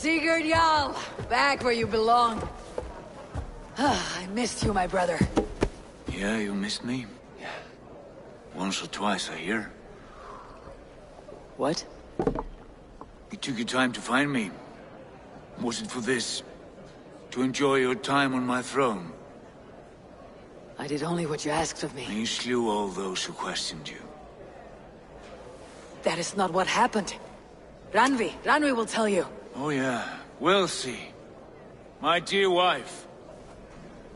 Sigurd Jarl, back where you belong. I missed you, my brother. Yeah, you missed me? Yeah. Once or twice, I hear. What? You took your time to find me. Was it for this? To enjoy your time on my throne? I did only what you asked of me. And you slew all those who questioned you. That is not what happened. Ranvi will tell you. Oh yeah, we'll see. My dear wife,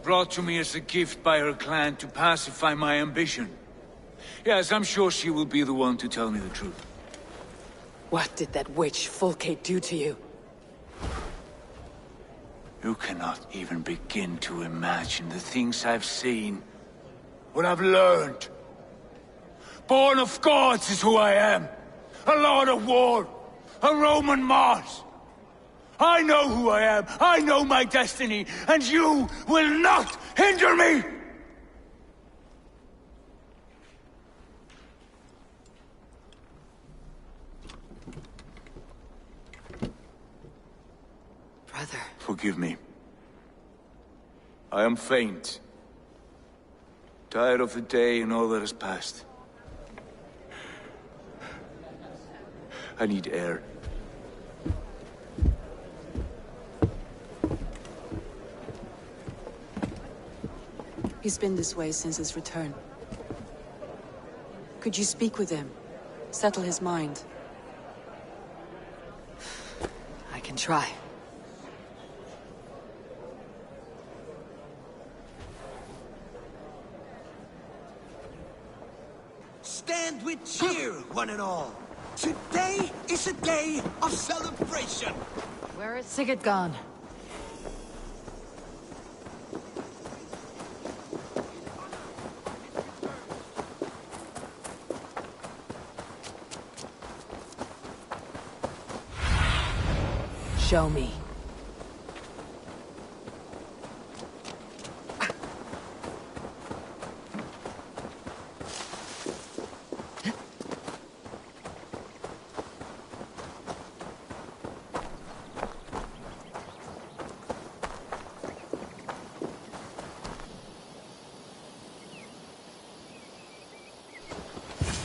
brought to me as a gift by her clan to pacify my ambition. Yes, I'm sure she will be the one to tell me the truth. What did that witch Fulke do to you? You cannot even begin to imagine the things I've seen. What I've learned. Born of gods is who I am. A lord of war. A Roman Mars. I know who I am. I know my destiny. And you will not hinder me! Brother. Forgive me. I am faint. Tired of the day and all that has passed. I need air. He's been this way since his return. Could you speak with him? Settle his mind? I can try. Stand with cheer, one and all. Today is a day of celebration. Where is Sigurd gone? Show me.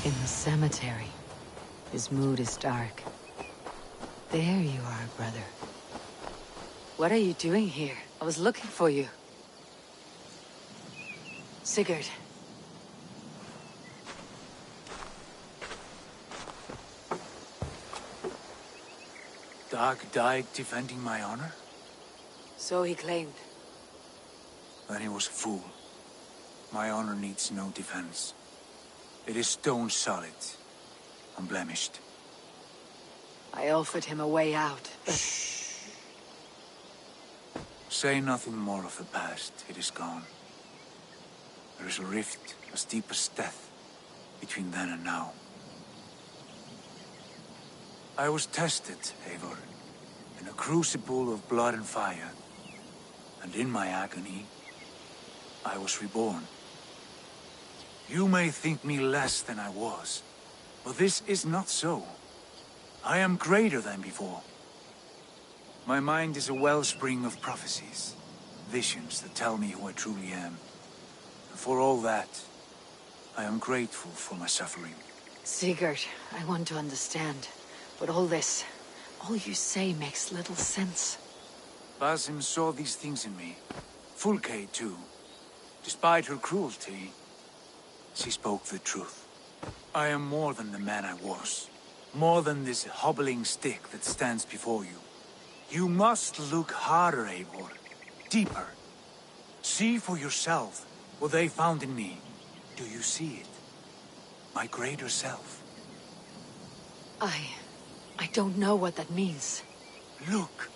In the cemetery. His mood is dark. There you are, brother. What are you doing here? I was looking for you. Sigurd. Dag died defending my honor? So he claimed. Then he was a fool. My honor needs no defense. It is stone solid, unblemished. I offered him a way out, but... Shh. Say nothing more of the past. It is gone. There is a rift as deep as death between then and now. I was tested, Eivor, in a crucible of blood and fire. And in my agony, I was reborn. You may think me less than I was, but this is not so. I am greater than before. My mind is a wellspring of prophecies, visions that tell me who I truly am. And for all that, I am grateful for my suffering. Sigurd, I want to understand. But all this, all you say makes little sense. Basim saw these things in me. Fulke, too. Despite her cruelty, she spoke the truth. I am more than the man I was. More than this hobbling stick that stands before you. You must look harder, Eivor. Deeper. See for yourself what they found in me. Do you see it? My greater self. I don't know what that means. Look.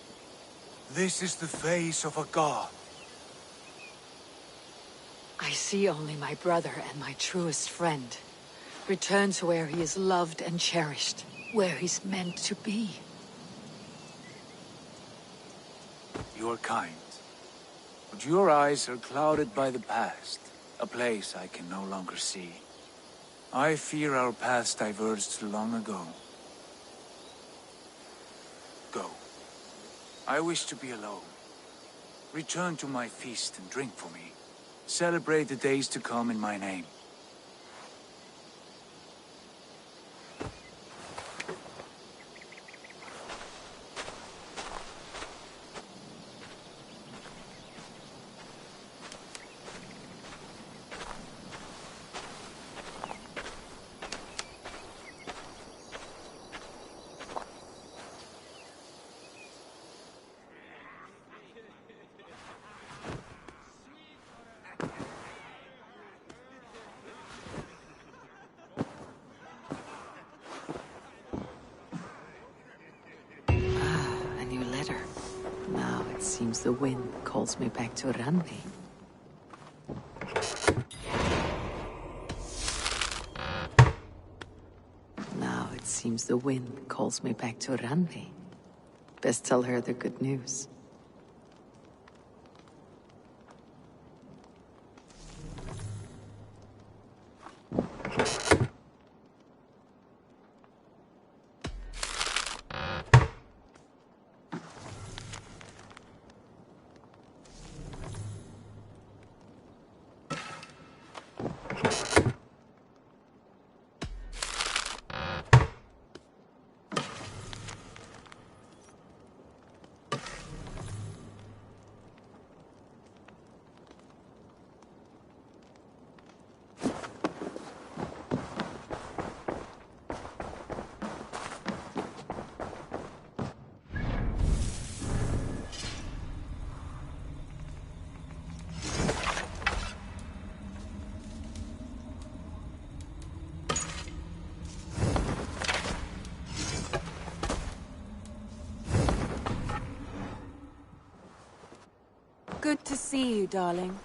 This is the face of a god. I see only my brother and my truest friend. Return to where he is loved and cherished. Where he's meant to be. You're kind. But your eyes are clouded by the past. A place I can no longer see. I fear our paths diverged long ago. Go. I wish to be alone. Return to my feast and drink for me. Celebrate the days to come in my name. A new letter. Now it seems the wind calls me back to Ranvi. Now it seems the wind calls me back to Ranvi. Best tell her the good news. Good to see you, darling.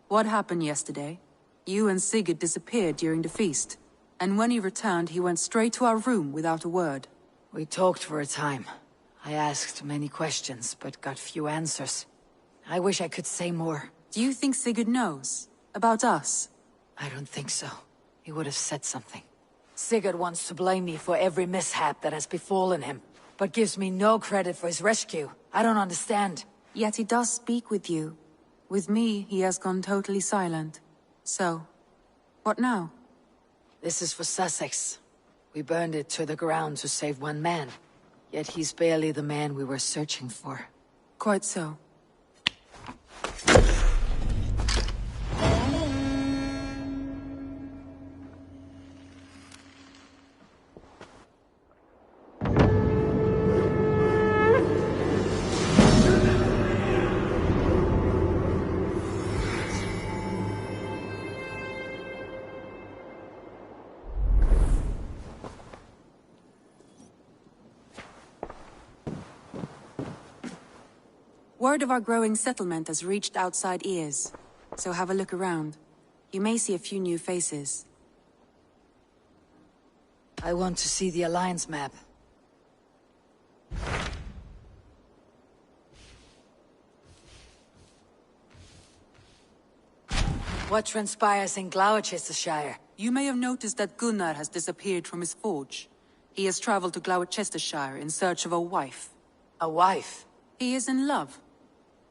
What happened yesterday? You and Sigurd disappeared during the feast, and when you returned, he went straight to our room without a word. We talked for a time. I asked many questions, but got few answers. I wish I could say more. Do you think Sigurd knows? About us? I don't think so. He would have said something. Sigurd wants to blame me for every mishap that has befallen him, but gives me no credit for his rescue. I don't understand. Yet he does speak with you. With me, he has gone totally silent. So, what now? This is for Sussex. We burned it to the ground to save one man. Yet he's barely the man we were searching for. Quite so. Word of our growing settlement has reached outside ears, so have a look around. You may see a few new faces. I want to see the Alliance map. What transpires in Gloucestershire? You may have noticed that Gunnar has disappeared from his forge. He has traveled to Gloucestershire in search of a wife. A wife? He is in love.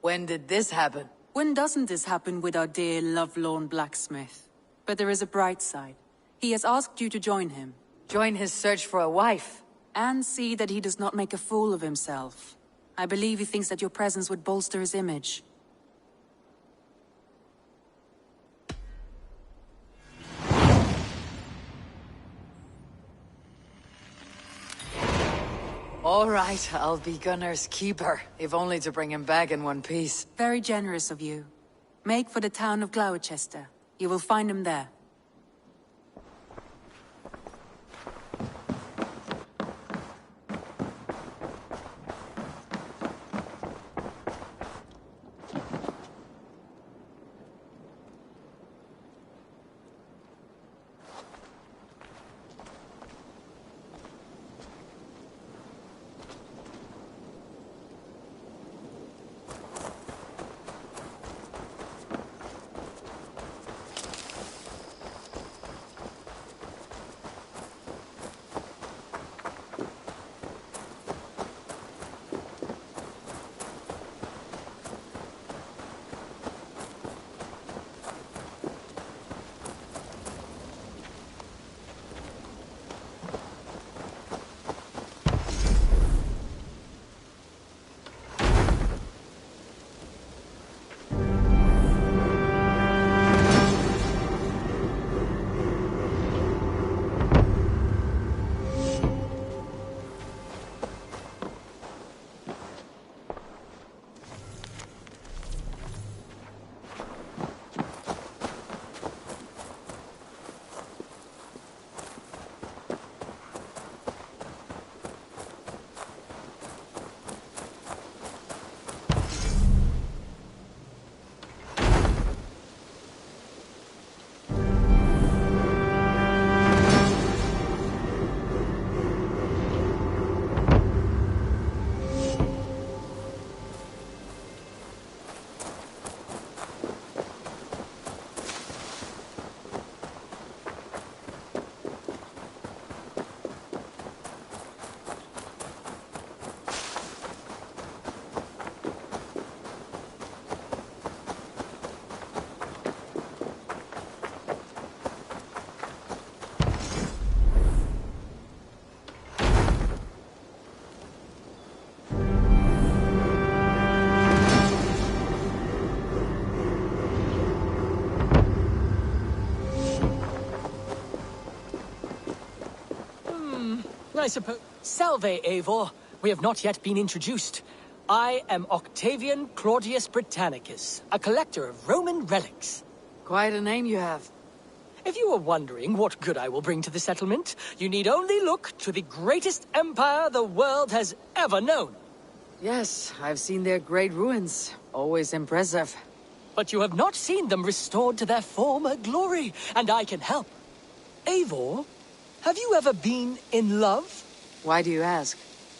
When did this happen? When doesn't this happen with our dear lovelorn blacksmith? But there is a bright side. He has asked you to join him. Join his search for a wife? And see that he does not make a fool of himself. I believe he thinks that your presence would bolster his image. All right, I'll be Gunnar's keeper, if only to bring him back in one piece. Very generous of you. Make for the town of Gloucester. You will find him there. I suppose... Salve, Eivor. We have not yet been introduced. I am Octavian Claudius Britannicus, a collector of Roman relics. Quite a name you have. If you are wondering what good I will bring to the settlement, you need only look to the greatest empire the world has ever known. Yes, I've seen their great ruins. Always impressive. But you have not seen them restored to their former glory, and I can help. Eivor, have you ever been in love? Why do you ask?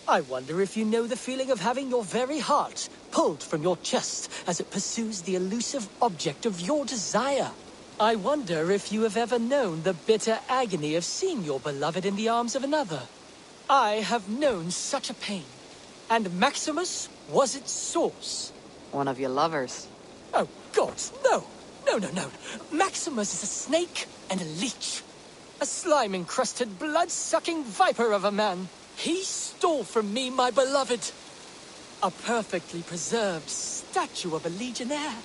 I wonder if you know the feeling of having your very heart pulled from your chest as it pursues the elusive object of your desire. I wonder if you have ever known the bitter agony of seeing your beloved in the arms of another. I have known such a pain, and Maximus was its source. One of your lovers. Oh, gods, no! No, no, no. Maximus is a snake and a leech. A slime-encrusted, blood-sucking viper of a man. He stole from me my beloved. A perfectly preserved statue of a legionnaire.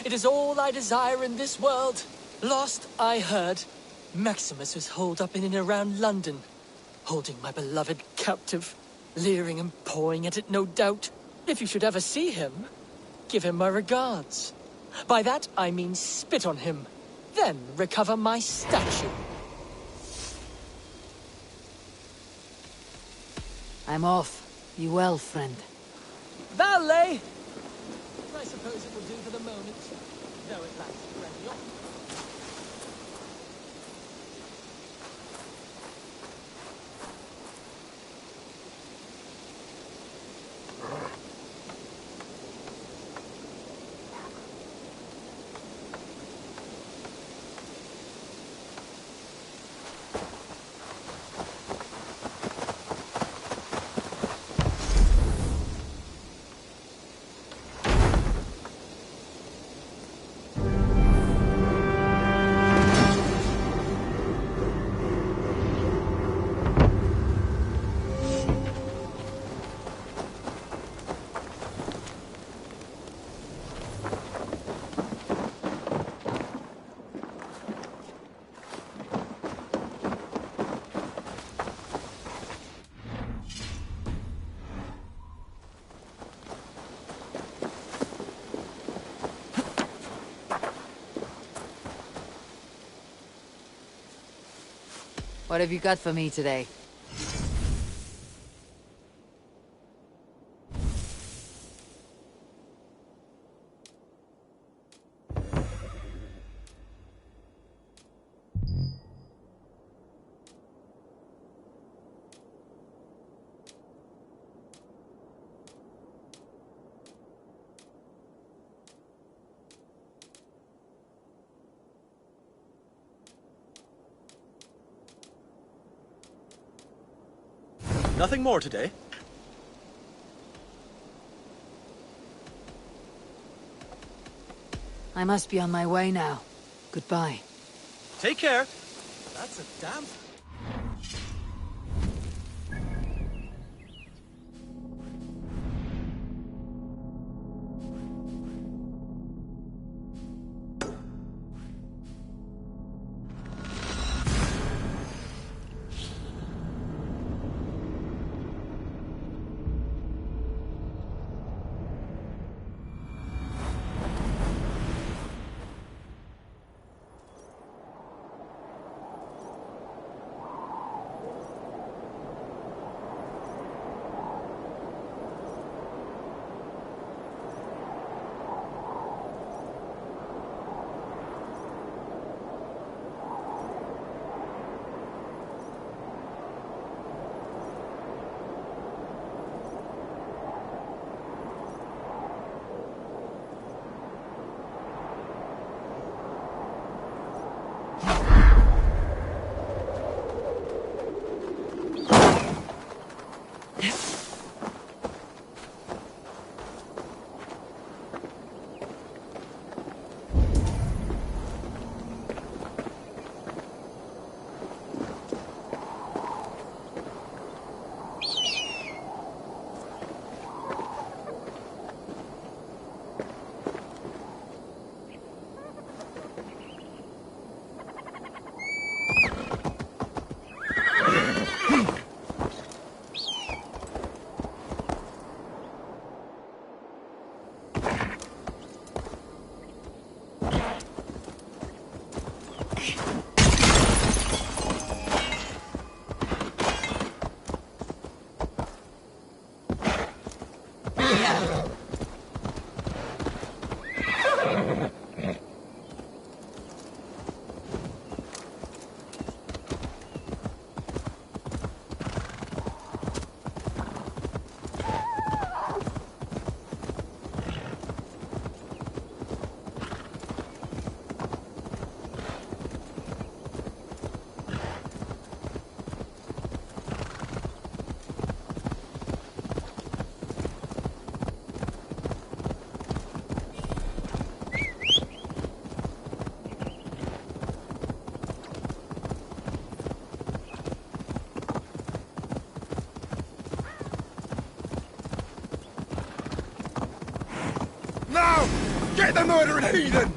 It is all I desire in this world. Last I heard, Maximus was holed up in and around London, holding my beloved captive, leering and pawing at it, no doubt. If you should ever see him, give him my regards. By that, I mean spit on him, then recover my statue. I'm off. Be well, friend. Valet! I suppose it will do for the moment, though it lacks grandeur. What have you got for me today? Nothing more today? I must be on my way now. Goodbye. Take care. That's a damn... Now! Get the murdering heathen!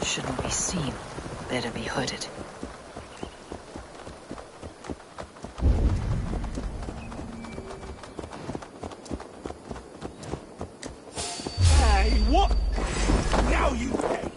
Shouldn't be seen. Better be hooded. Hey, what? Now you pay!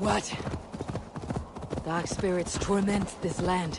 What? Dark spirits torment this land.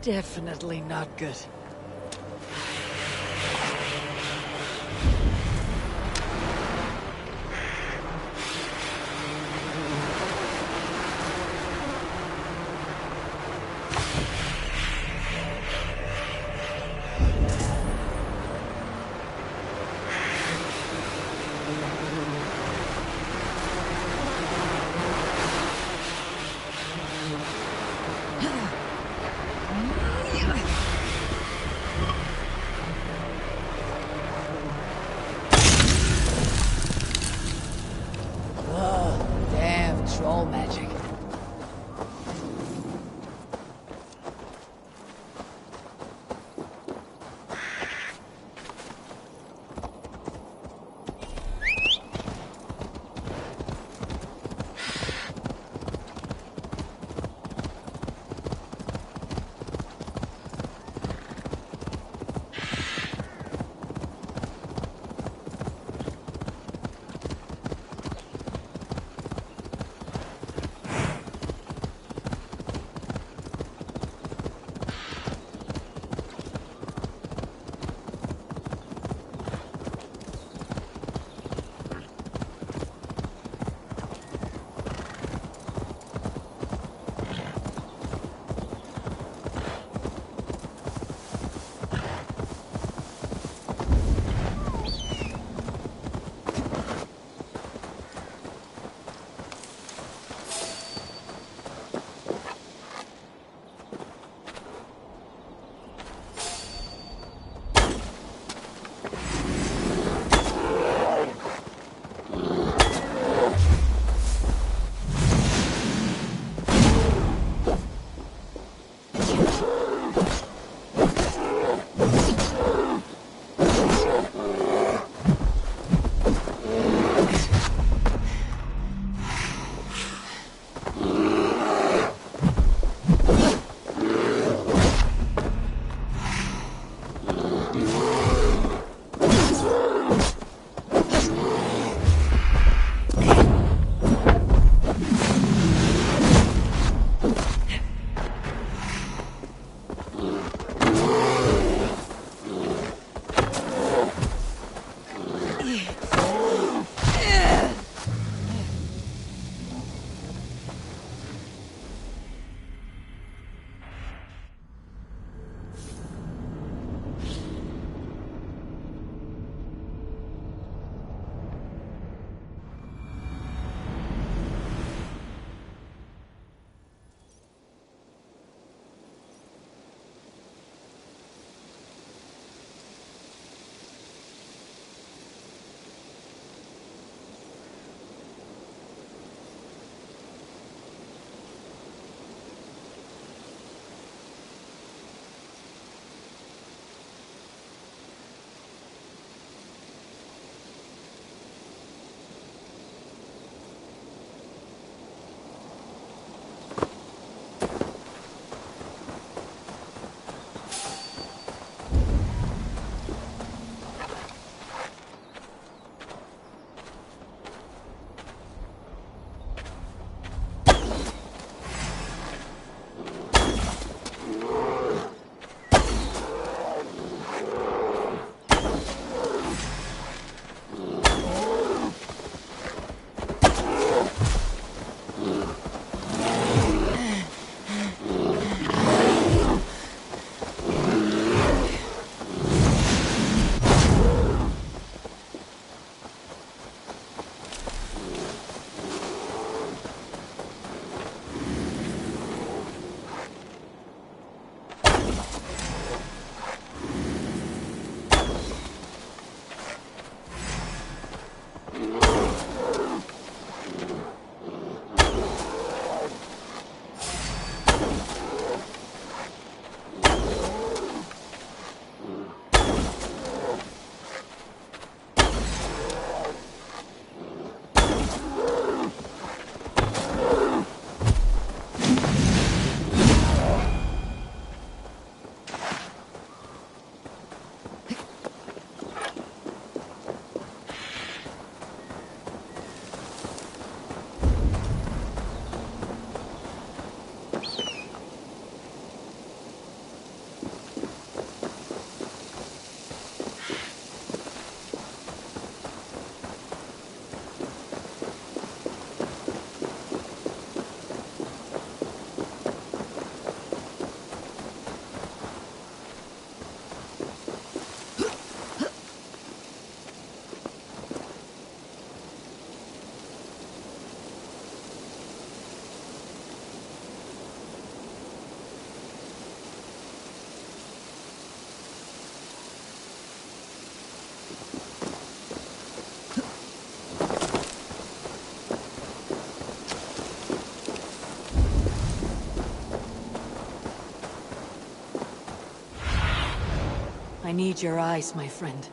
Definitely not good. need your eyes, my friend.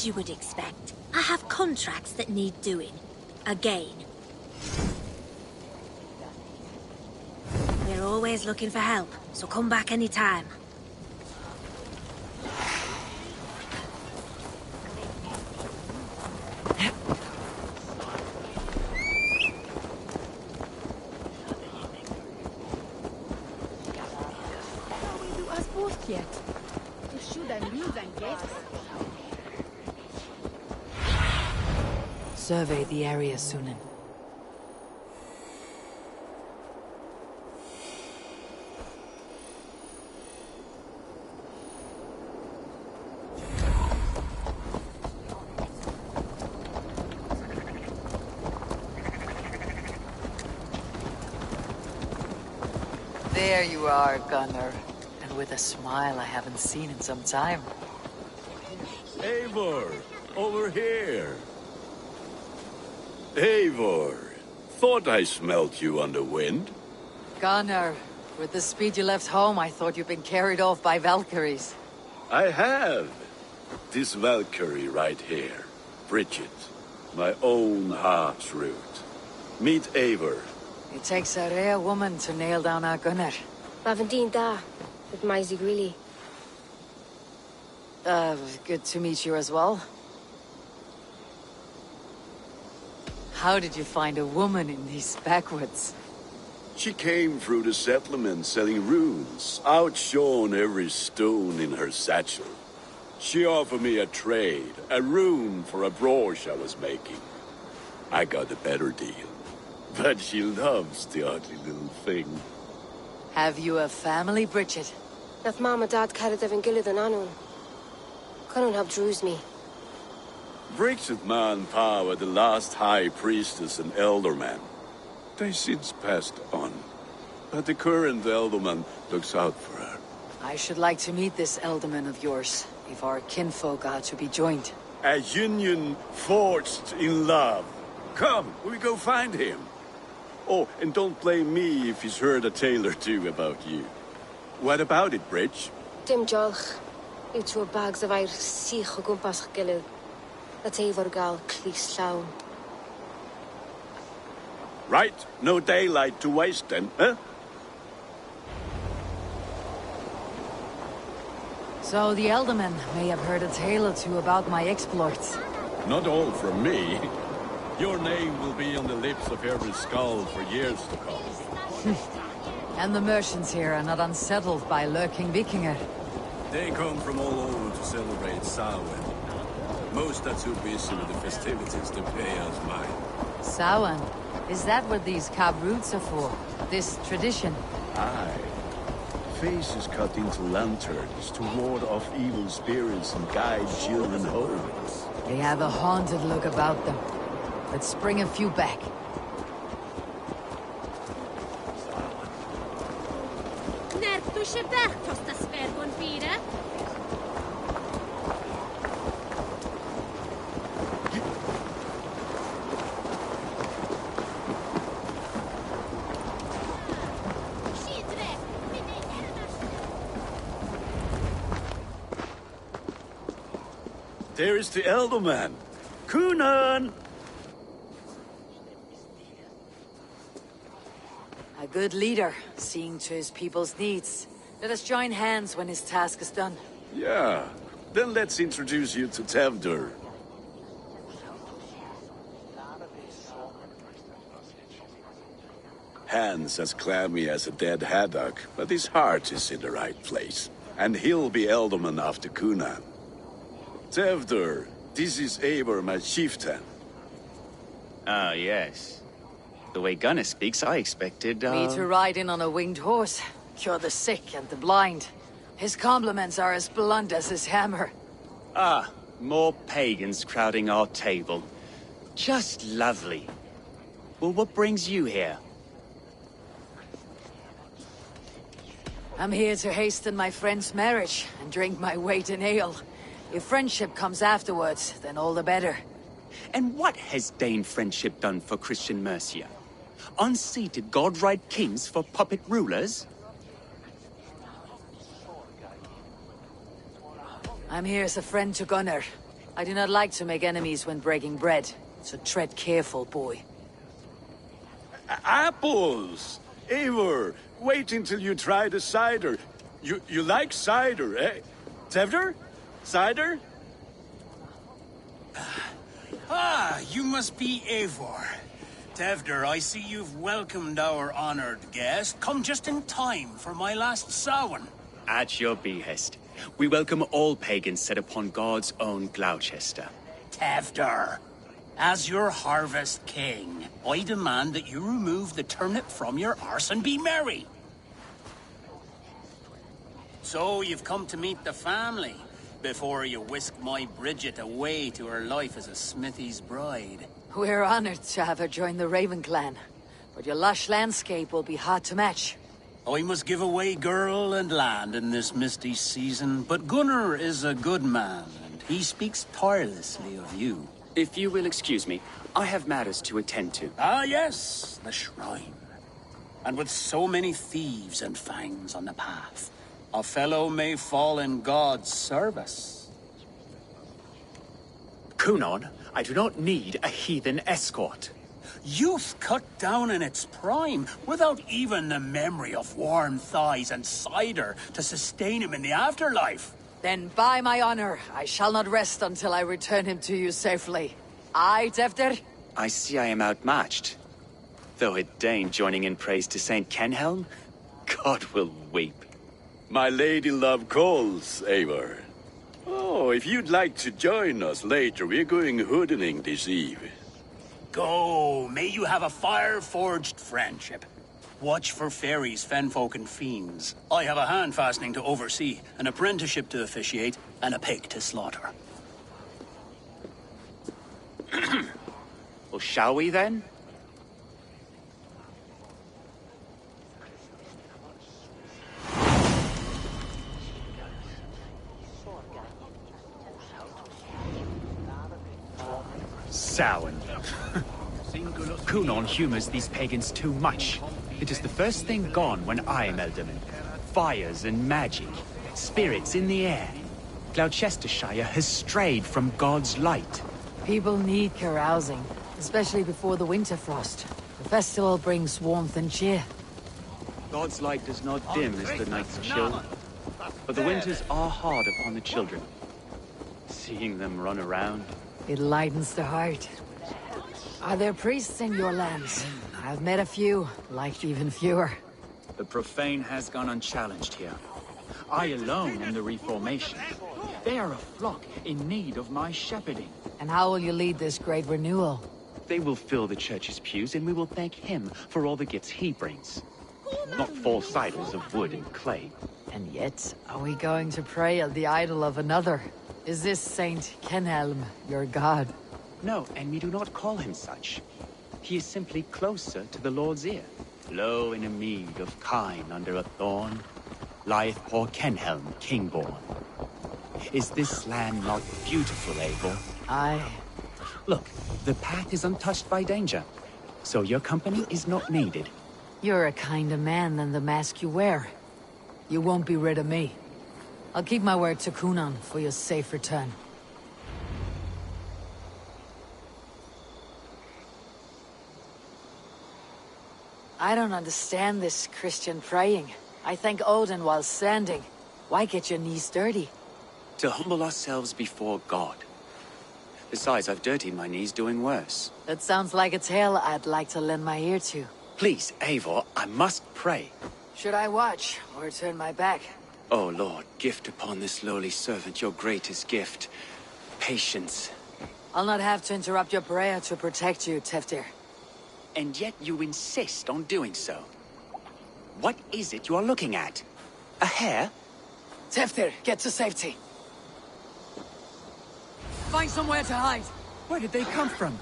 As you would expect, I have contracts that need doing. Again. We're always looking for help, so come back anytime. Survey the area, Sunan. There you are, Gunnar. And with a smile I haven't seen in some time. Eivor, over here. Eivor, thought I smelt you on the wind. Gunnar, with the speed you left home, I thought you'd been carried off by Valkyries. I have. This Valkyrie right here, Bridget, my own heart's root. Meet Eivor. It takes a rare woman to nail down our Gunnar. Bavendine da, with Maisie Greeley. Good to meet you as well. How did you find a woman in these backwoods? She came through the settlement selling runes, outshone every stone in her satchel. She offered me a trade, a rune for a brooch I was making. I got a better deal. But she loves the ugly little thing. Have you a family, Bridget? Nath Mama Dad carried Evan Gillid and Anun. Couldn't help drues me. Bridget Man Pa, the last high priestess and elderman. They since passed on. But the current elderman looks out for her. I should like to meet this elderman of yours, if our kinfolk are to be joined. A union forged in love. Come, we go find him. Oh, and don't blame me if he's heard a tale or two about you. What about it, Bridge? Dim jolch. You two bags of air sich o gwmpas Gillid. That's Eivor gal clis llawn. Right, no daylight to waste then, huh? So the elderman may have heard a tale or two about my exploits. Not all from me. Your name will be on the lips of every skull for years to come. And the merchants here are not unsettled by lurking Vikinger. They come from all over to celebrate Samhain. Most are too busy with the festivities to pay us mind. Samhain? Is that what these cab roots are for? This tradition? Aye. Faces cut into lanterns to ward off evil spirits and guide children home. They have a haunted look about them. Let's bring a few back. There is the elderman. Kunan! A good leader, seeing to his people's needs. Let us join hands when his task is done. Yeah. Then let's introduce you to Tevdur. Hands as clammy as a dead haddock, but his heart is in the right place. And he'll be elderman after Kunan. Tevdur, this is Eivor, my chieftain. Ah, yes. The way Gunnar speaks, I expected, Me to ride in on a winged horse, cure the sick and the blind. His compliments are as blunt as his hammer. Ah, more pagans crowding our table. Just lovely. Well, what brings you here? I'm here to hasten my friend's marriage and drink my weight in ale. If friendship comes afterwards, then all the better. And what has Dane friendship done for Christian Mercia? Unseated god-right kings for puppet rulers? I'm here as a friend to Gunnar. I do not like to make enemies when breaking bread, so tread careful, boy. Apples! Eivor, wait until you try the cider. You like cider, eh? Tevder? Cider? Ah, you must be Eivor. Tevder, I see you've welcomed our honored guest. Come just in time for my last Samhain. At your behest. We welcome all pagans set upon God's own Gloucester. Tevder, as your harvest king, I demand that you remove the turnip from your arse and be merry. So you've come to meet the family, before you whisk my Bridget away to her life as a smithy's bride. We're honored to have her join the Raven clan, but your lush landscape will be hard to match. I must give away girl and land in this misty season, but Gunnar is a good man, and he speaks tirelessly of you. If you will excuse me, I have matters to attend to. Ah, yes, the shrine. And with so many thieves and fangs on the path, a fellow may fall in God's service. Kunon, I do not need a heathen escort. Youth cut down in its prime, without even the memory of warm thighs and cider to sustain him in the afterlife. Then by my honor, I shall not rest until I return him to you safely. Aye, Tevder? I see I am outmatched. Though a Dane joining in praise to Saint Kenhelm, God will weep. My lady love calls, Eivor. Oh, if you'd like to join us later, we're going hoodening this eve. Go, may you have a fire-forged friendship. Watch for fairies, fenfolk, and fiends. I have a hand fastening to oversee, an apprenticeship to officiate, and a pig to slaughter. Well, shall we then? Samhain. Kunon humors these pagans too much. It is the first thing gone when I am Elderman. Fires and magic, spirits in the air. Gloucestershire has strayed from God's light. People need carousing, especially before the winter frost. The festival brings warmth and cheer. God's light does not dim as the nights chill, but the winters are hard upon the children. Seeing them run around, it lightens the heart. Are there priests in your lands? I've met a few, liked even fewer. The profane has gone unchallenged here. I alone am the reformation. They are a flock in need of my shepherding. And how will you lead this great renewal? they will fill the church's pews and we will thank him for all the gifts he brings. Not false idols of wood and clay. And yet, are we going to pray at the idol of another? Is this Saint Kenhelm your god? No, and we do not call him such. He is simply closer to the Lord's ear. Low in a mead of kine under a thorn, lieth poor Kenhelm, king-born. Is this land not beautiful, Eivor? Aye. Look, the path is untouched by danger, so your company is not needed. You're a kinder man than the mask you wear. You won't be rid of me. I'll keep my word to Kunan for your safe return. I don't understand this Christian praying. I thank Odin while standing. Why get your knees dirty? To humble ourselves before God. Besides, I've dirtied my knees doing worse. That sounds like a tale I'd like to lend my ear to. Please, Eivor, I must pray. Should I watch, or turn my back? Oh Lord, gift upon this lowly servant your greatest gift. Patience. I'll not have to interrupt your prayer to protect you, Teftir. And yet you insist on doing so. What is it you are looking at? A hare? Teftir, get to safety. Find somewhere to hide. Where did they come from?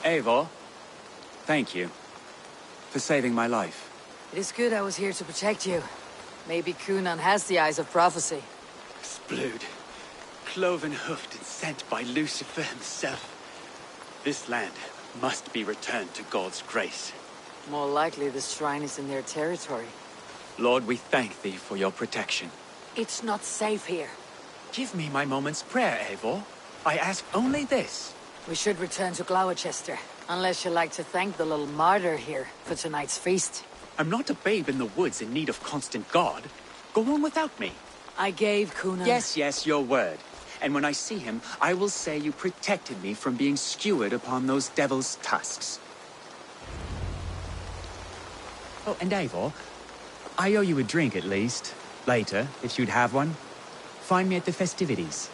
Eivor, thank you for saving my life. It is good I was here to protect you. Maybe Cunan has the eyes of prophecy. Splood, cloven-hoofed and sent by Lucifer himself. This land must be returned to God's grace. More likely the shrine is in their territory. Lord, we thank thee for your protection. It's not safe here. Give me my moment's prayer, Eivor. I ask only this. We should return to Gloucester, unless you like to thank the little martyr here for tonight's feast. I'm not a babe in the woods in need of constant guard. Go on without me. I gave Cunan... Yes, your word. And when I see him, I will say you protected me from being skewered upon those devil's tusks. Oh, and Eivor, I owe you a drink at least. Later, if you'd have one. Find me at the festivities.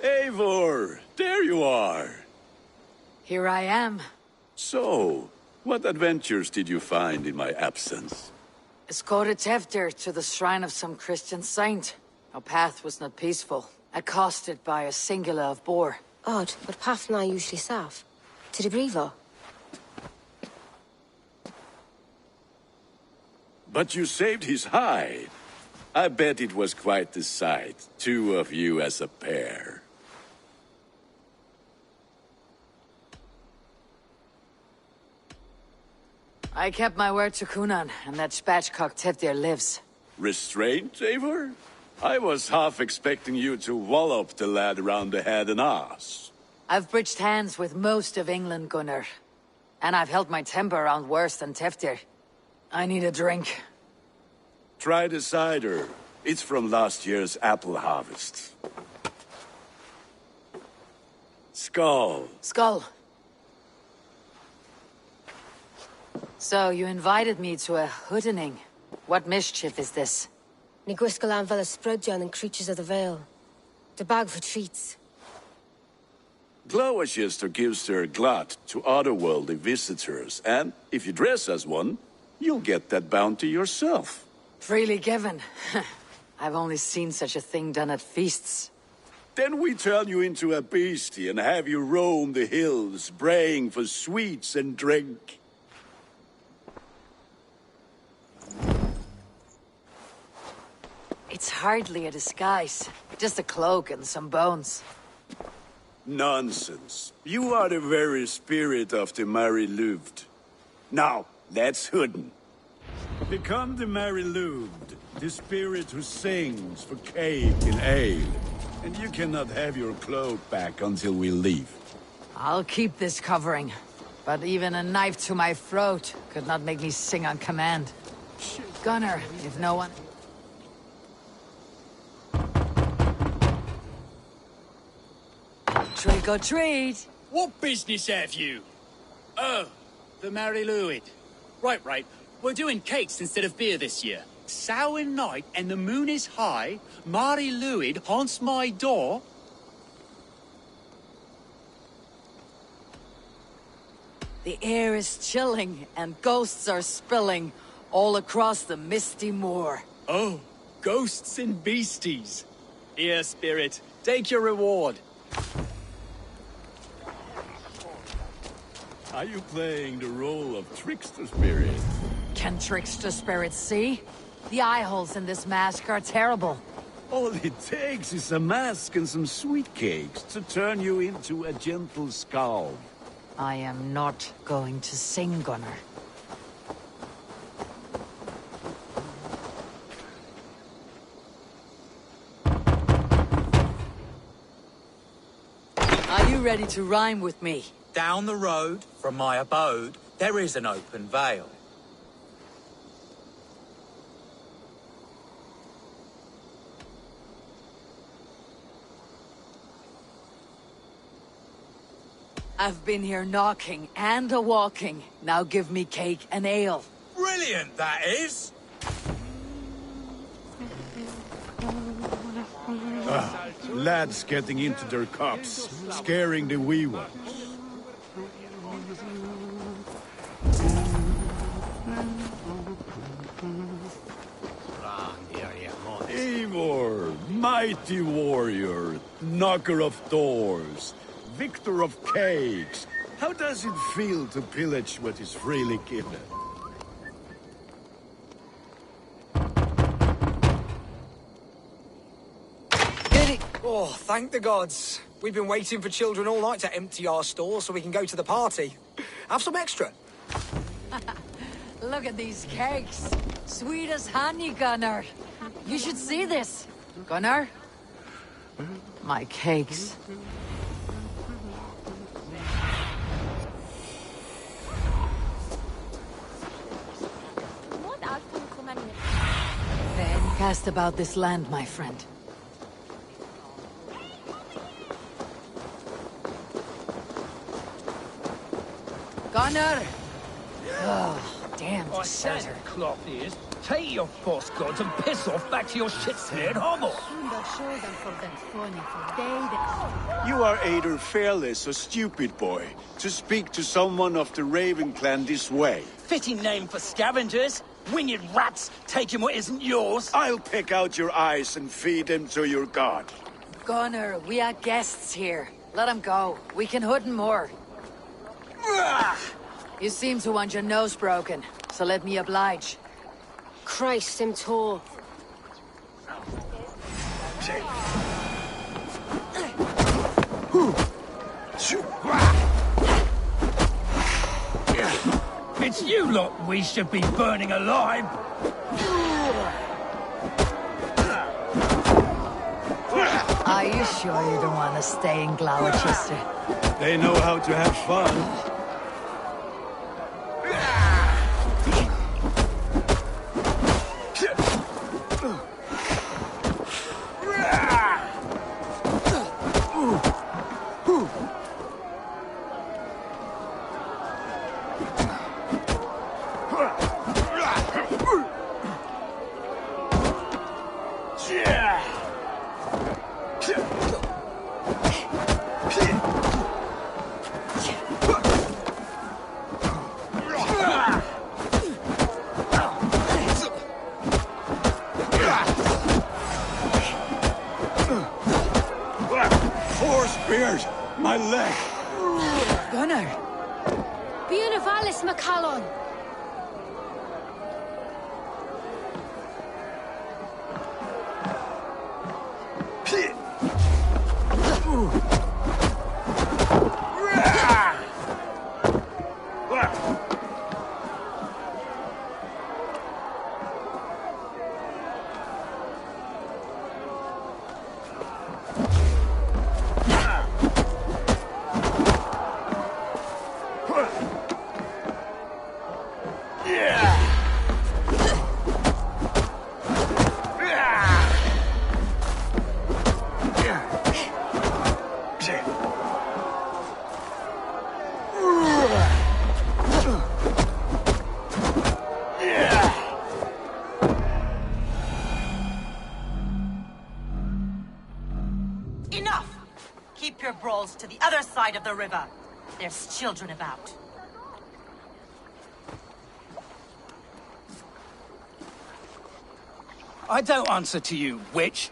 Eivor, there you are. Here I am. So, what adventures did you find in my absence? Escorted Teftir to the shrine of some Christian saint. Our path was not peaceful, accosted by a singular of boar. Odd, but path na usually safe. To the Brevo. But you saved his hide. I bet it was quite the sight, two of you as a pair. I kept my word to Cunan, and that spatchcock Teftir lives. Restraint, Eivor? I was half expecting you to wallop the lad around the head and ass. I've bridged hands with most of England, Gunnar. And I've held my temper around worse than Teftir. I need a drink. Try the cider. It's from last year's apple harvest. Skull. Skull. So, you invited me to a hoodening. What mischief is this? Ní gwisgo an fel ysbrydion and creatures of the Vale. The bag for treats. Gloucester gives their glut to otherworldly visitors, and if you dress as one, you'll get that bounty yourself. Freely given. I've only seen such a thing done at feasts. Then we turn you into a beastie and have you roam the hills, braying for sweets and drink. It's hardly a disguise. Just a cloak and some bones. Nonsense. You are the very spirit of the Mary Louved. Now, let's hooden. Become the Mary Louved, the spirit who sings for cake and ale. And you cannot have your cloak back until we leave. I'll keep this covering. But even a knife to my throat could not make me sing on command. Gunnar, if no one... Trick or treat! What business have you? Oh, the Mary Louid. Right. We're doing cakes instead of beer this year. Samhain night and the moon is high. Mary Louid haunts my door. The air is chilling and ghosts are spilling all across the misty moor. Oh, ghosts and beasties. Here, spirit, take your reward. Are you playing the role of trickster spirit? Can trickster spirits see? The eye holes in this mask are terrible. All it takes is a mask and some sweet cakes to turn you into a gentle skull. I am not going to sing, Gunnar. Are you ready to rhyme with me? Down the road from my abode, there is an open vale. I've been here knocking and a-walking. Now give me cake and ale. Brilliant, that is! Lads getting into their cups, scaring the wee ones. Eivor, mighty warrior, knocker of doors, victor of cakes. How does it feel to pillage what is freely given? Oh, thank the gods. We've been waiting for children all night to empty our stores so we can go to the party. Have some extra. Look at these cakes. Sweet as honey, Gunnar. You should see this. Gunnar? My cakes. Then cast about this land, my friend. Gunnar! Oh, damn I deserter. said, cloth ears, take your false gods and piss off back to your shit-smeared hovel. You are either fearless or stupid, boy, to speak to someone of the Raven clan this way. Fitting name for scavengers. Winged rats taking what isn't yours. I'll pick out your eyes and feed them to your god. Gunnar, we are guests here. Let him go. We can hood more. You seem to want your nose broken, so let me oblige. Christ, him tall. It's you lot we should be burning alive. Are you sure you don't want to stay in Gloucester? They know how to have fun. My leg! Gunnar! Bíonavalis Macallon! Enough! Keep your brawls to the other side of the river. There's children about. I don't answer to you, witch.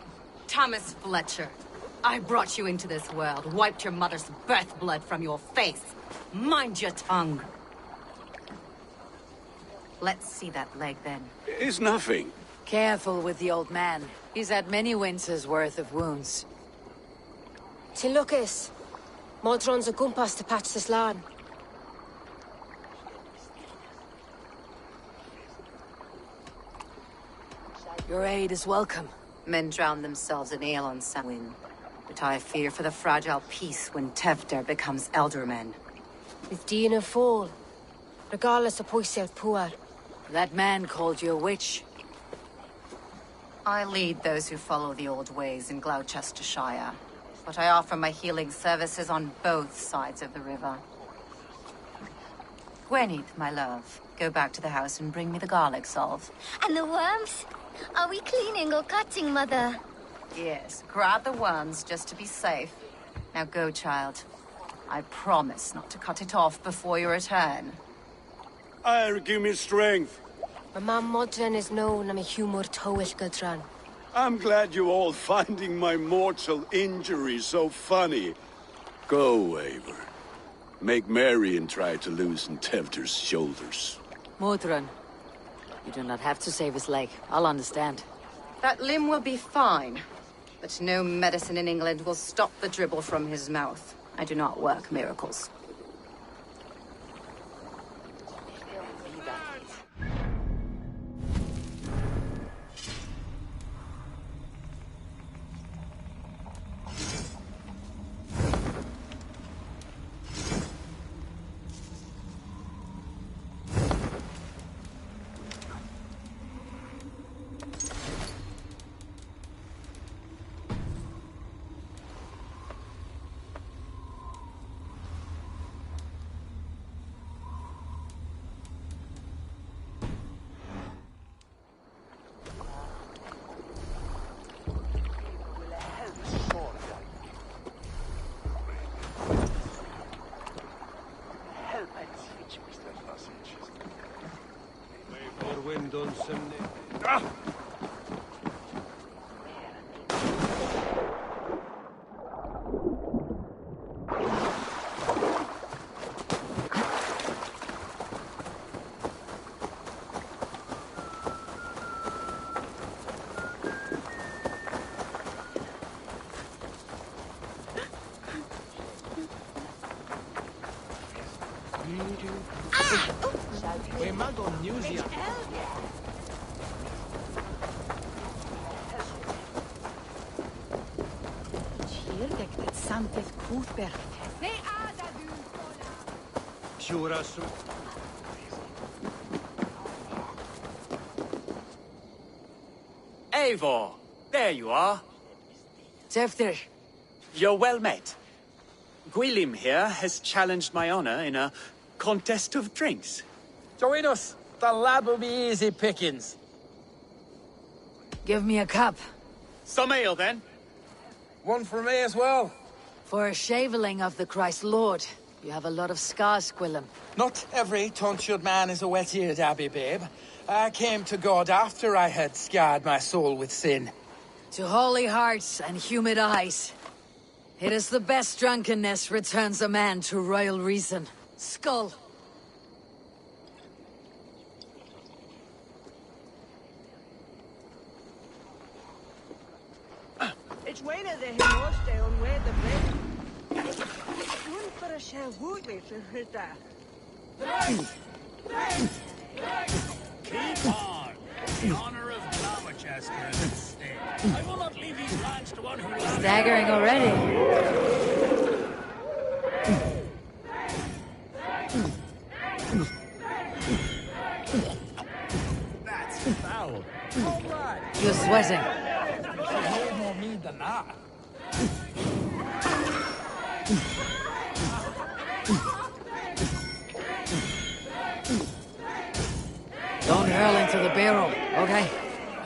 Thomas Fletcher, I brought you into this world, wiped your mother's birth blood from your face. Mind your tongue. Let's see that leg, then. It's nothing. Careful with the old man. He's had many winters' worth of wounds. Tilukis. Modron's a gumpas to patch this land. Your aid is welcome. Men drown themselves in ale on Samhain, but I fear for the fragile peace when Tevder becomes eldermen. With Dina fall, regardless of Poisiel Puar. That man called you a witch. I lead those who follow the old ways in Gloucestershire, but I offer my healing services on both sides of the river. Gweneth, my love, go back to the house and bring me the garlic salve. And the worms? Are we cleaning or cutting, Mother? Yes, grab the worms just to be safe. Now go, child. I promise not to cut it off before you return. Give me strength. My mam Modron is known am a humor towish Gudran. I'm glad you all finding my mortal injury so funny. Go, Eivor. Make merry and try to loosen Tevder's shoulders. Modron, you do not have to save his leg. I'll understand. That limb will be fine, but no medicine in England will stop the dribble from his mouth. I do not work miracles. Eivor, there you are. Teftir. You're well met. Gwilym here has challenged my honor in a contest of drinks. Join us. The lad will be easy pickings. Give me a cup. Some ale, then. One for me as well. For a shaveling of the Christ Lord. You have a lot of scars, Gwilym. Not every tonsured man is a wet-eared abbey, babe. I came to God after I had scarred my soul with sin. To holy hearts and humid eyes. It is the best drunkenness returns a man to royal reason. Skull. It's one of the hills down where the bread. One for a shell wood later, who's that? Keep on. The honor of Gloucester is at stake. I will not leave these lands to one who loves. Staggering already. That's foul. All right. You're sweating. There's way more me than that. Don't hurl into the barrel, okay?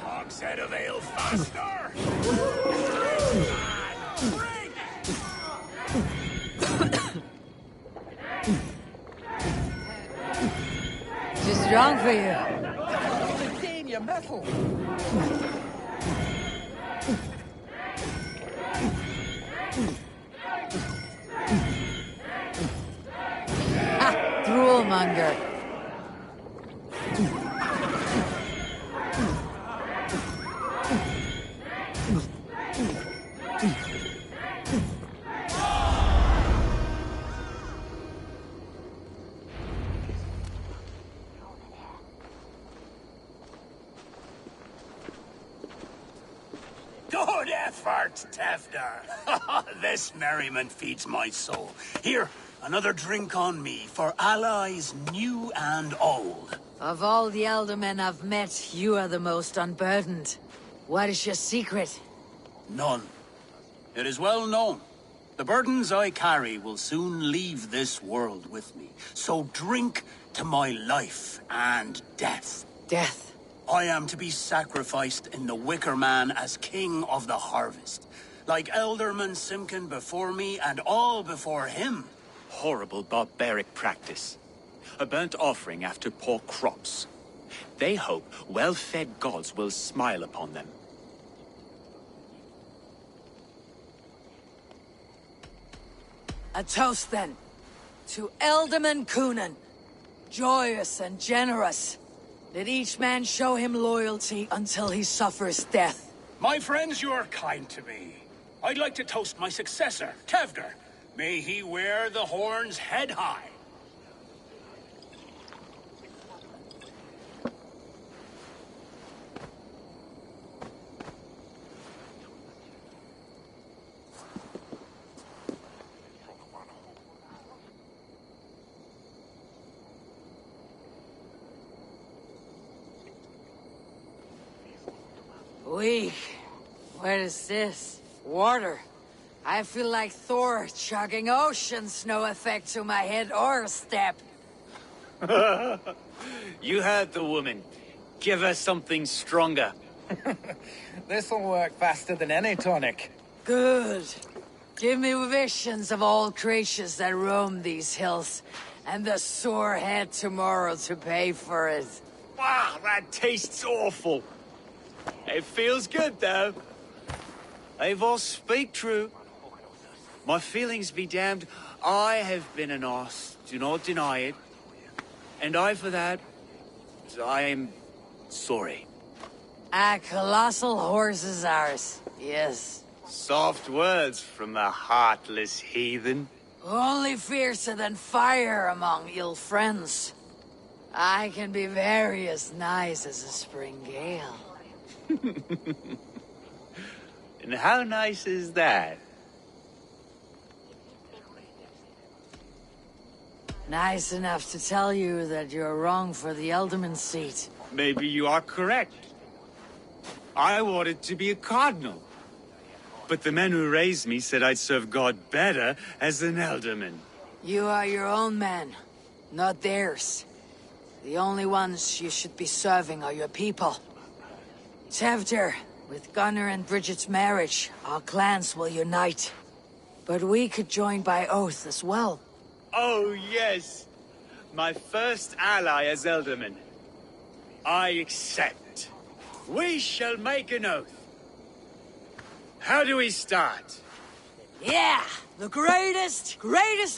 Hogshead of ale faster! Too strong for you. Retain your metal. Ha! Droolmonger. Good effort, Tefter. This merriment feeds my soul. Here, another drink on me for allies new and old. Of all the elder men I've met, you are the most unburdened. What is your secret? None. It is well known. The burdens I carry will soon leave this world with me. So drink to my life and death. Death? I am to be sacrificed in the Wicker Man as king of the harvest. Like Elderman Simkin before me and all before him. Horrible barbaric practice. A burnt offering after poor crops. They hope well-fed gods will smile upon them. A toast, then. To Elderman Coonan. Joyous and generous. Let each man show him loyalty until he suffers death. My friends, you are kind to me. I'd like to toast my successor, Tevder. May he wear the horns head high. Weak. What is this? Water. I feel like Thor chugging oceans. No effect to my head or step. You heard the woman. Give her something stronger. This'll work faster than any tonic. Good. Give me visions of all creatures that roam these hills, and the sore head tomorrow to pay for it. Wow, that tastes awful. It feels good, though. Eivor, speak true. My feelings be damned. I have been an arse, do not deny it. And I, for that, I am sorry. A colossal horse is ours, yes. Soft words from the heartless heathen. Only fiercer than fire among ill friends. I can be very as nice as a spring gale. And how nice is that? Nice enough to tell you that you're wrong for the Elderman seat. Maybe you are correct. I wanted to be a cardinal. But the men who raised me said I'd serve God better as an Elderman. You are your own men, not theirs. The only ones you should be serving are your people. Tevder, with Gunnar and Bridget's marriage, our clans will unite. But we could join by oath as well. Oh, yes. My first ally as Elderman. I accept. We shall make an oath. How do we start? Yeah! The greatest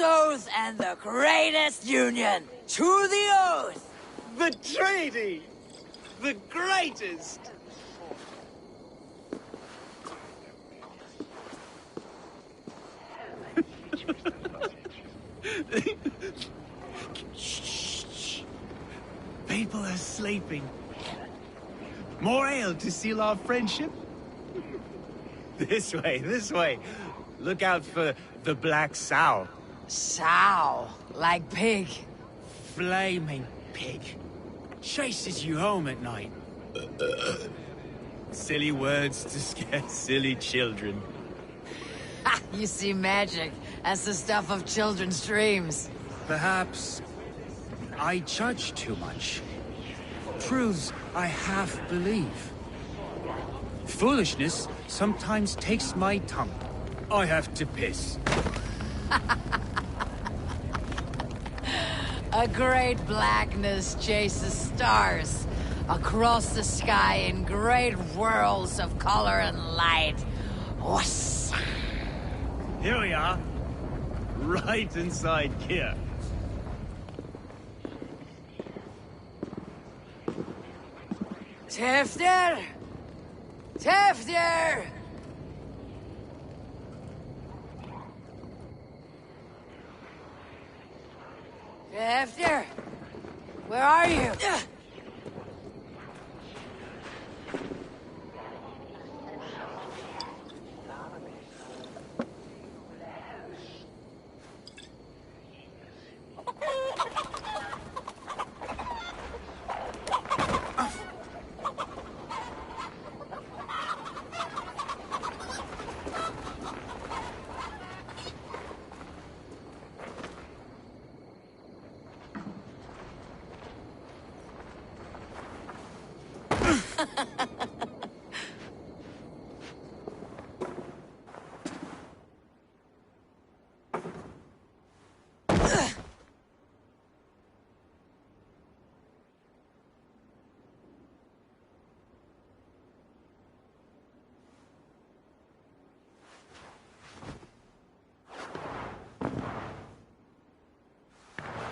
oath and the greatest union! To the oath! The treaty! The greatest! Shh. People are sleeping. More ale to seal our friendship? This way. Look out for the black sow. Sow? Like pig? Flaming pig. Chases you home at night. Silly words to scare silly children. Ha! You see magic. That's the stuff of children's dreams. Perhaps I judge too much. Truths I half believe. Foolishness sometimes takes my tongue. I have to piss. A great blackness chases stars across the sky in great whirls of color and light. Whoosh. Here we are. Right inside here. Tevder! Tevder! Tevder! Where are you?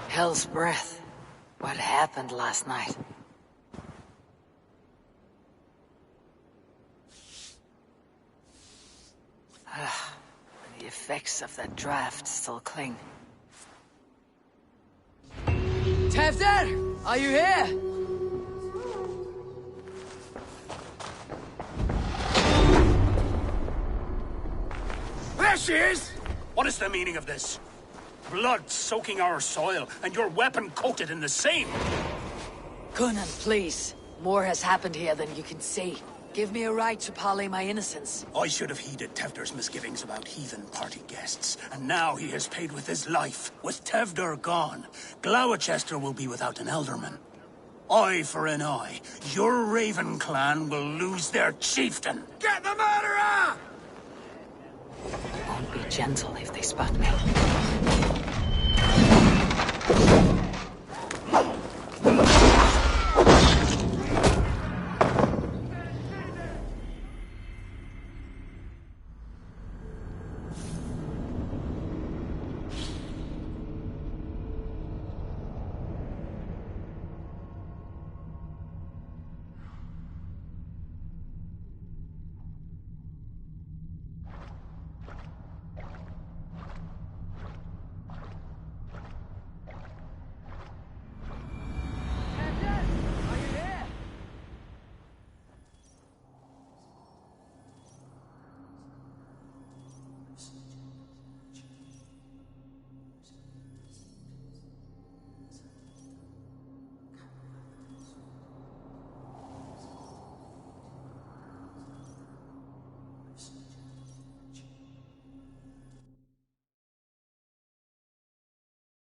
Hell's breath. What happened last night? The effects of that draft still cling. Tevder! Are you here? There she is! What is the meaning of this? Blood soaking our soil, and your weapon coated in the same! Conan, please. More has happened here than you can see. Give me a right to parley my innocence. I should have heeded Tevder's misgivings about heathen party guests, and now he has paid with his life. With Tevder gone, Gloucester will be without an Elderman. Eye for an eye. Your Raven clan will lose their chieftain. Get the murderer! Won't be gentle if they spot me.